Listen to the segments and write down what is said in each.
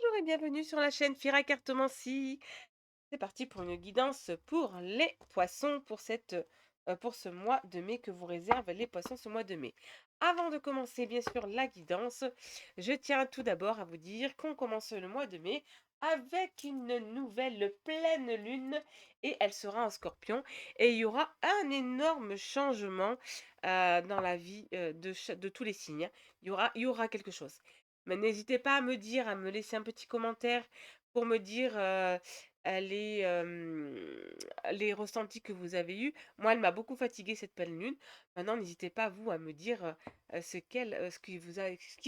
Bonjour et bienvenue sur la chaîne Fira Cartomancie. C'est parti pour une guidance pour les poissons pour ce mois de mai que vous réservent les poissons ce mois de mai. Avant de commencer bien sûr la guidance, je tiens tout d'abord à vous dire qu'on commence le mois de mai avec une nouvelle pleine lune et elle sera en scorpion et il y aura un énorme changement dans la vie de tous les signes. Il y aura quelque chose. Mais n'hésitez pas à me dire, à me laisser un petit commentaire pour me dire les, les ressentis que vous avez eus. Moi, elle m'a beaucoup fatiguée cette pleine lune. Maintenant, n'hésitez pas, vous, à me dire ce qui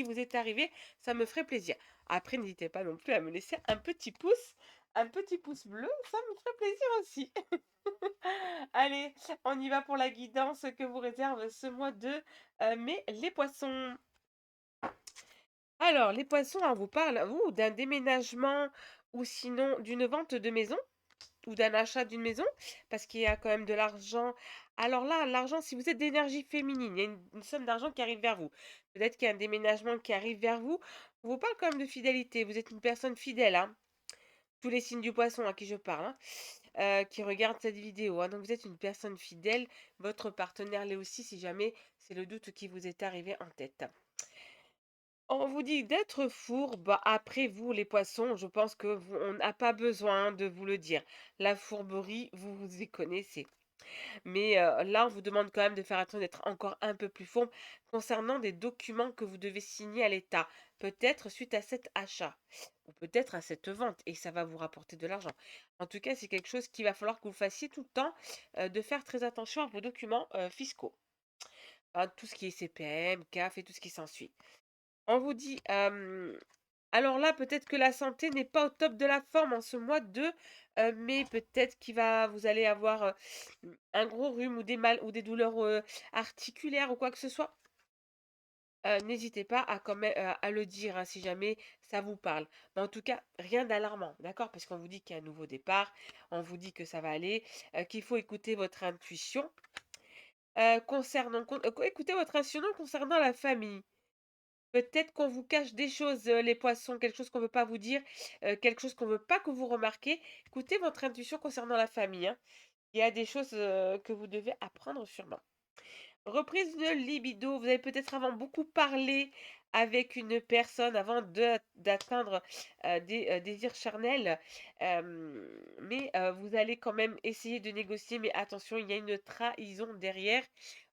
vous est arrivé. Ça me ferait plaisir. Après, n'hésitez pas non plus à me laisser un petit pouce bleu. Ça me ferait plaisir aussi. Allez, on y va pour la guidance que vous réserve ce mois de mai, les poissons. Alors, les poissons, on vous parle, vous, d'un déménagement ou sinon d'une vente de maison ou d'un achat d'une maison, parce qu'il y a quand même de l'argent. Alors là, l'argent, si vous êtes d'énergie féminine, il y a une somme d'argent qui arrive vers vous. Peut-être qu'il y a un déménagement qui arrive vers vous. On vous parle quand même de fidélité. Vous êtes une personne fidèle, hein. Tous les signes du poisson à qui je parle, hein, qui regardent cette vidéo, hein. Donc vous êtes une personne fidèle. Votre partenaire l'est aussi, si jamais c'est le doute qui vous est arrivé en tête. On vous dit d'être fourbe. Après vous, les poissons, je pense que on n'a pas besoin de vous le dire. La fourberie, vous vous y connaissez. Mais là, on vous demande quand même de faire attention d'être encore un peu plus fourbe concernant des documents que vous devez signer à l'État. Peut-être suite à cet achat ou peut-être à cette vente et ça va vous rapporter de l'argent. En tout cas, c'est quelque chose qu'il va falloir que vous fassiez tout le temps, de faire très attention à vos documents fiscaux. Hein, tout ce qui est CPM, CAF et tout ce qui s'ensuit. On vous dit, alors là, peut-être que la santé n'est pas au top de la forme en ce mois de mai. Peut-être vous allez avoir un gros rhume ou des mal ou des douleurs articulaires ou quoi que ce soit. N'hésitez pas à, quand même, à le dire hein, si jamais ça vous parle. Mais en tout cas, rien d'alarmant, d'accord? Parce qu'on vous dit qu'il y a un nouveau départ, on vous dit que ça va aller, qu'il faut écouter votre intuition. Écoutez votre intuition concernant la famille. Peut-être qu'on vous cache des choses, les poissons, quelque chose qu'on ne veut pas vous dire, quelque chose qu'on ne veut pas que vous remarquiez. Écoutez votre intuition concernant la famille, hein. Il y a des choses, que vous devez apprendre sûrement. Reprise de libido, vous avez peut-être avant beaucoup parlé avec une personne avant d'atteindre, des, désirs charnels, mais vous allez quand même essayer de négocier, mais attention, il y a une trahison derrière,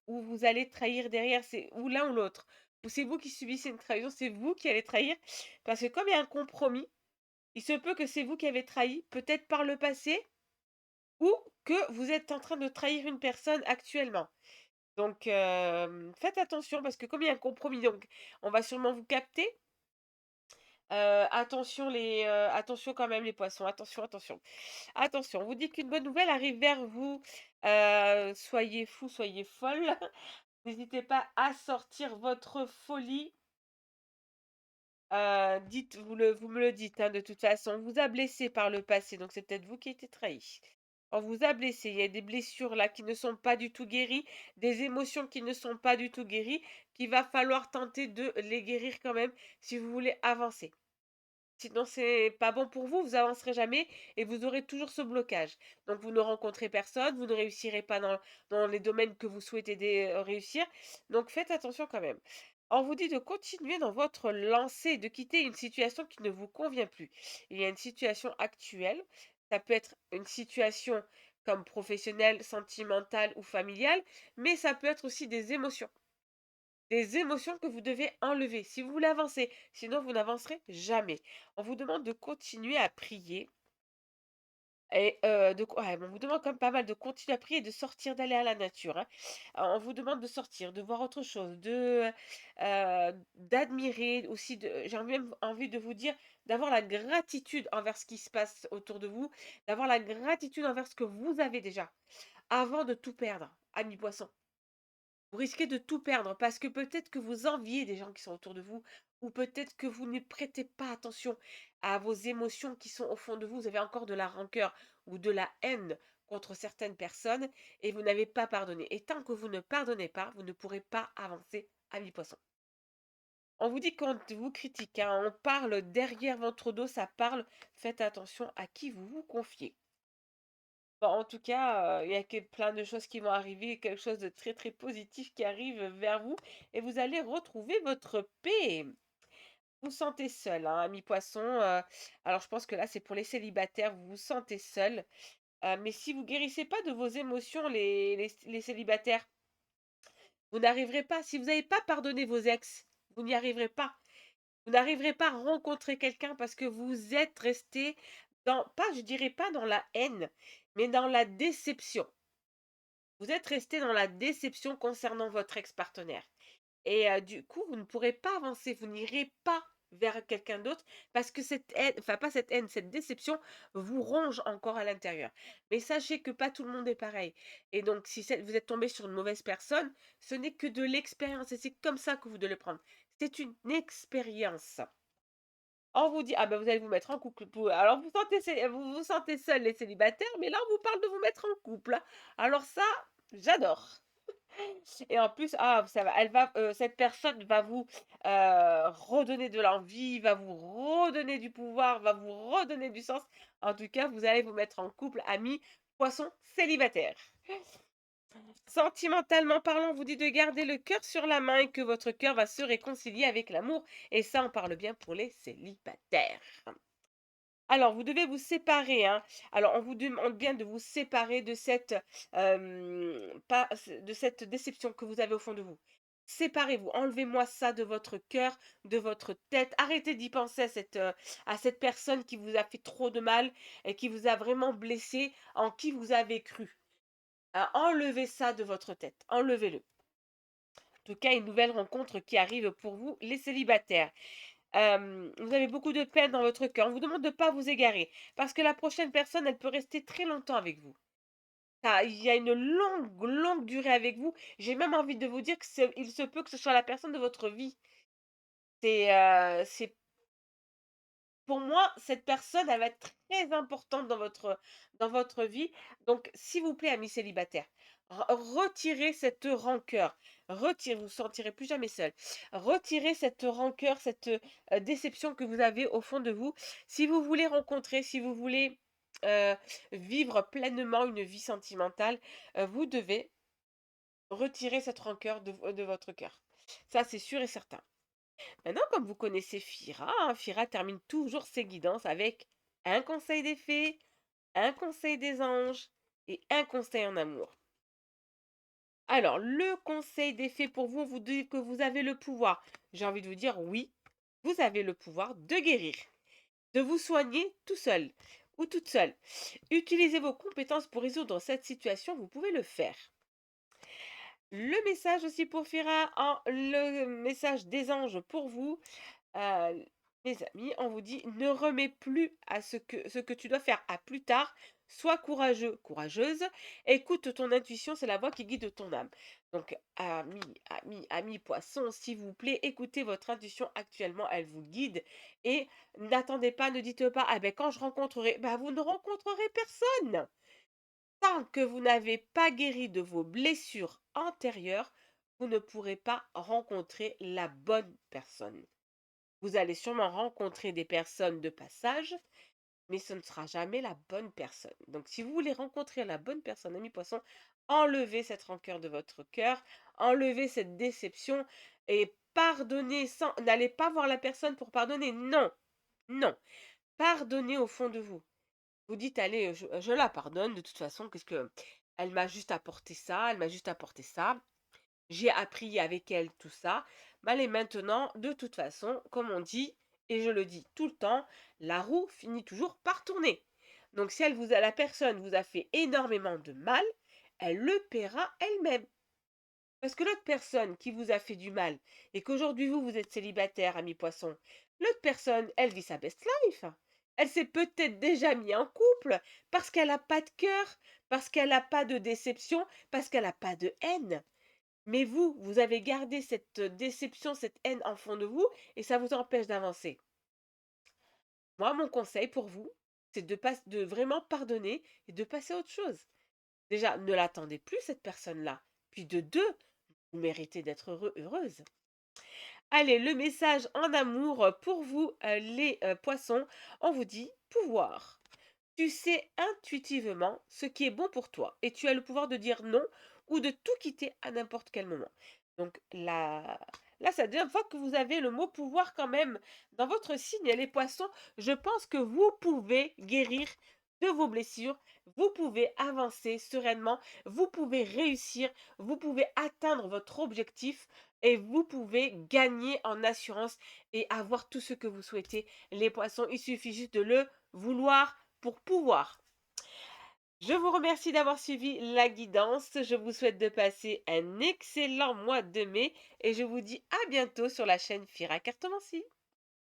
ou vous allez trahir derrière, c'est ou l'un ou l'autre. Ou c'est vous qui subissez une trahison, c'est vous qui allez trahir, parce que comme il y a un compromis, il se peut que c'est vous qui avez trahi, peut-être par le passé, ou que vous êtes en train de trahir une personne actuellement. Donc, faites attention parce que comme il y a un compromis, donc on va sûrement vous capter. Attention quand même les poissons, attention, attention. Attention, on vous dit qu'une bonne nouvelle arrive vers vous. Soyez fous, soyez folles. N'hésitez pas à sortir votre folie. Vous me le dites, hein, de toute façon. On vous a blessé par le passé, donc c'est peut-être vous qui avez été trahi. On vous a blessé. Il y a des blessures là qui ne sont pas du tout guéries, des émotions qui ne sont pas du tout guéries, qu'il va falloir tenter de les guérir quand même si vous voulez avancer. Sinon, c'est pas bon pour vous, vous avancerez jamais et vous aurez toujours ce blocage. Donc, vous ne rencontrez personne, vous ne réussirez pas dans les domaines que vous souhaitez réussir. Donc, faites attention quand même. On vous dit de continuer dans votre lancée, de quitter une situation qui ne vous convient plus. Il y a une situation actuelle, ça peut être une situation comme professionnelle, sentimentale ou familiale, mais ça peut être aussi des émotions. Des émotions que vous devez enlever si vous voulez avancer, sinon vous n'avancerez jamais. On vous demande de continuer à prier et ouais, on vous demande quand même pas mal de continuer à prier et de sortir, d'aller à la nature, hein. On vous demande de sortir, de voir autre chose, d'admirer aussi j'ai même envie de vous dire, d'avoir la gratitude envers ce qui se passe autour de vous, d'avoir la gratitude envers ce que vous avez déjà, avant de tout perdre, amis poissons. Vous risquez de tout perdre parce que peut-être que vous enviez des gens qui sont autour de vous ou peut-être que vous ne prêtez pas attention à vos émotions qui sont au fond de vous. Vous avez encore de la rancœur ou de la haine contre certaines personnes et vous n'avez pas pardonné. Et tant que vous ne pardonnez pas, vous ne pourrez pas avancer à mi-poisson. On vous dit quand vous critique, hein, on parle derrière votre dos, ça parle. Faites attention à qui vous vous confiez. Bon, en tout cas, il y a que plein de choses qui vont arriver, quelque chose de très, très positif qui arrive vers vous et vous allez retrouver votre paix. Vous vous sentez seul, hein, ami poisson, alors je pense que là, c'est pour les célibataires, vous vous sentez seul, mais si vous guérissez pas de vos émotions, les célibataires, vous n'arriverez pas. Si vous n'avez pas pardonné vos ex, vous n'y arriverez pas. Vous n'arriverez pas à rencontrer quelqu'un parce que vous êtes resté dans, pas, je dirais pas dans la haine, mais dans la déception. Vous êtes resté dans la déception concernant votre ex-partenaire. Et du coup, vous ne pourrez pas avancer, vous n'irez pas vers quelqu'un d'autre parce que cette haine, enfin pas cette haine, cette déception vous ronge encore à l'intérieur. Mais sachez que pas tout le monde est pareil. Et donc, si vous êtes tombé sur une mauvaise personne, ce n'est que de l'expérience et c'est comme ça que vous devez le prendre. C'est une expérience. On vous dit, ah ben vous allez vous mettre en couple. Alors vous vous sentez seul les célibataires, mais là on vous parle de vous mettre en couple, hein. Alors ça, j'adore. Et en plus, ah, ça va, cette personne va vous redonner de l'envie, va vous redonner du pouvoir, va vous redonner du sens. En tout cas, vous allez vous mettre en couple, amis, poisson célibataire. Sentimentalement parlant, on vous dit de garder le cœur sur la main et que votre cœur va se réconcilier avec l'amour. Et ça, on parle bien pour les célibataires. Alors, vous devez vous séparer, hein. Alors, on vous demande bien de vous séparer de cette, pas de cette déception que vous avez au fond de vous. Séparez-vous, enlevez-moi ça de votre cœur, de votre tête. Arrêtez d'y penser à cette personne qui vous a fait trop de mal et qui vous a vraiment blessé, en qui vous avez cru. Enlevez ça de votre tête, enlevez-le. En tout cas, une nouvelle rencontre qui arrive pour vous, les célibataires. Vous avez beaucoup de peine dans votre cœur. On vous demande de ne pas vous égarer parce que la prochaine personne, elle peut rester très longtemps avec vous. Il y a une longue, longue durée avec vous. J'ai même envie de vous dire que il se peut que ce soit la personne de votre vie. C'est pour moi, cette personne, elle va être très importante dans votre vie. Donc, s'il vous plaît, amis célibataires, retirez cette rancœur. Retirez, vous ne vous sentirez plus jamais seul. Retirez cette rancœur, cette déception que vous avez au fond de vous. Si vous voulez rencontrer, si vous voulez euh, vivre pleinement une vie sentimentale, vous devez retirer cette rancœur de votre cœur. Ça, c'est sûr et certain. Maintenant, comme vous connaissez Fira, hein, Fira termine toujours ses guidances avec un conseil des fées, un conseil des anges et un conseil en amour. Alors, le conseil des fées pour vous, on vous dit que vous avez le pouvoir. J'ai envie de vous dire oui, vous avez le pouvoir de guérir, de vous soigner tout seul ou toute seule. Utilisez vos compétences pour résoudre cette situation, vous pouvez le faire. Le message aussi pour Fira, le message des anges pour vous. Heu, mes amis, on vous dit: «Ne remets plus à ce que tu dois faire à plus tard. Sois courageux, courageuse. Écoute ton intuition, c'est la voix qui guide ton âme». Donc amis poissons, s'il vous plaît, écoutez votre intuition actuellement, elle vous guide et n'attendez pas, ne dites pas: «Ah ben quand je rencontrerai», bah, vous ne rencontrerez personne! Tant que vous n'avez pas guéri de vos blessures antérieures, vous ne pourrez pas rencontrer la bonne personne. Vous allez sûrement rencontrer des personnes de passage, mais ce ne sera jamais la bonne personne. Donc, si vous voulez rencontrer la bonne personne, ami poisson, enlevez cette rancœur de votre cœur, enlevez cette déception et pardonnez sans. N'allez pas voir la personne pour pardonner. Non, non. Pardonnez au fond de vous. Vous dites, allez, je la pardonne de toute façon, qu'est-ce que. Elle m'a juste apporté ça, elle m'a juste apporté ça. J'ai appris avec elle tout ça. Mais maintenant, de toute façon, comme on dit, et je le dis tout le temps, la roue finit toujours par tourner. Donc si la personne vous a fait énormément de mal, elle le paiera elle-même. Parce que l'autre personne qui vous a fait du mal, et qu'aujourd'hui vous êtes célibataire, ami poisson, l'autre personne, elle vit sa best life. Elle s'est peut-être déjà mis en couple parce qu'elle n'a pas de cœur, parce qu'elle n'a pas de déception, parce qu'elle n'a pas de haine. Mais vous, vous avez gardé cette déception, cette haine en fond de vous et ça vous empêche d'avancer. Moi, mon conseil pour vous, c'est de vraiment pardonner et de passer à autre chose. Déjà, ne l'attendez plus, cette personne-là. Puis de deux, vous méritez d'être heureuse. Allez, le message en amour pour vous, les poissons, on vous dit pouvoir. Tu sais intuitivement ce qui est bon pour toi et tu as le pouvoir de dire non ou de tout quitter à n'importe quel moment. Donc là, c'est la deuxième fois que vous avez le mot pouvoir quand même dans votre signe, les poissons. Je pense que vous pouvez guérir de vos blessures, vous pouvez avancer sereinement, vous pouvez réussir, vous pouvez atteindre votre objectif et vous pouvez gagner en assurance et avoir tout ce que vous souhaitez. Les poissons, il suffit juste de le vouloir pour pouvoir. Je vous remercie d'avoir suivi la guidance. Je vous souhaite de passer un excellent mois de mai et je vous dis à bientôt sur la chaîne Fira Cartomancie.